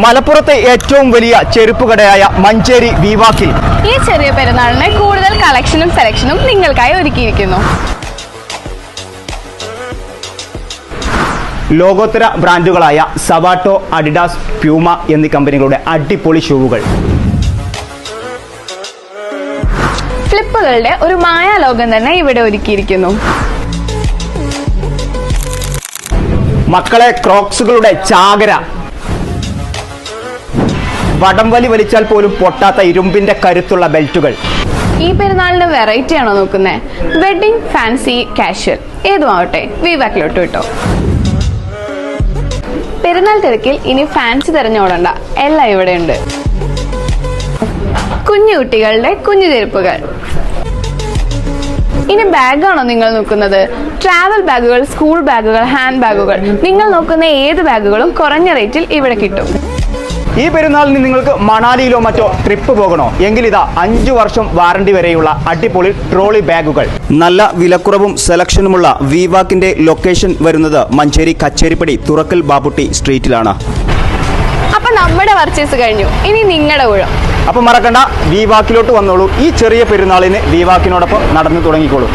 മലപ്പുറത്തെ ഏറ്റവും വലിയ ചെരുപ്പ് കടയായ മഞ്ചേരി വിവാക്കിൽ ഈ ചെറിയ പെരുന്നാളിന് കൂടുതൽ കളക്ഷനും സെലക്ഷനും നിങ്ങൾക്കായി ഒരുക്കിയിരിക്കുന്നു. ലോകോത്തര ബ്രാൻഡുകളായ സവാട്ടോ, അഡിഡാസ്, പ്യൂമ എന്നീ കമ്പനികളുടെ അടിപൊളി ഷൂവുകൾ, ഫ്ലിപ്പുകളുടെ ഒരു മായാലോകം തന്നെ ഇവിടെ ഒരുക്കിയിരിക്കുന്നു. മക്കളെ ക്രോക്സുകളുടെ ചാകര, വടംവലി വലിച്ചാൽ പോലും പൊട്ടാത്ത ഇരുമ്പിന്റെ കരുത്തുള്ള ബെൽറ്റുകൾ. ഈ പെരുന്നാളിന്റെ വെറൈറ്റി ആണോ നോക്കുന്നേ? വെഡിങ്, ഫാൻസി, കാഷ്വൽ ഏതുമാവട്ടെ വിവാക്കിലോട്ട് വിട്ടോ. പെരുന്നാൾ തിരക്കിൽ ഇനി ഫാൻസി തെരഞ്ഞോടണ്ട, എല്ലാം ഇവിടെയുണ്ട്. കുഞ്ഞു കുട്ടികളുടെ കുഞ്ഞു ചെരുപ്പുകൾ. ഇനി ബാഗാണോ നിങ്ങൾ നോക്കുന്നത്? ട്രാവൽ ബാഗുകൾ, സ്കൂൾ ബാഗുകൾ, ഹാൻഡ് ബാഗുകൾ, നിങ്ങൾ നോക്കുന്ന ഏത് ബാഗുകളും കുറഞ്ഞ റേറ്റിൽ ഇവിടെ കിട്ടും. ഈ പെരുന്നാളിന് നിങ്ങൾക്ക് മണാലിയിലോ മറ്റോ ട്രിപ്പ് പോകണോ എങ്കിൽ ഇതാ 5 വർഷം വാറണ്ടി വരെയുള്ള അടിപൊളി ട്രോളി ബാഗുകൾ. നല്ല വിലക്കുറവും സെലക്ഷനുമുള്ള വിവാക്കിന്റെ ലൊക്കേഷൻ വരുന്നത് മഞ്ചേരി കച്ചേരിപ്പടി തുറക്കൽ ബാബുട്ടി സ്ട്രീറ്റിലാണ്. അപ്പൊ നമ്മുടെ പർച്ചേസ് കഴിഞ്ഞു, ഇനി നിങ്ങളുടെ ഊഴം. അപ്പൊ മറക്കണ്ട, വിവാക്കിലോട്ട് വന്നോളൂ. ഈ ചെറിയ പെരുന്നാളിന് വിവാക്കിനോടൊപ്പം നടന്നു തുടങ്ങിക്കോളൂ.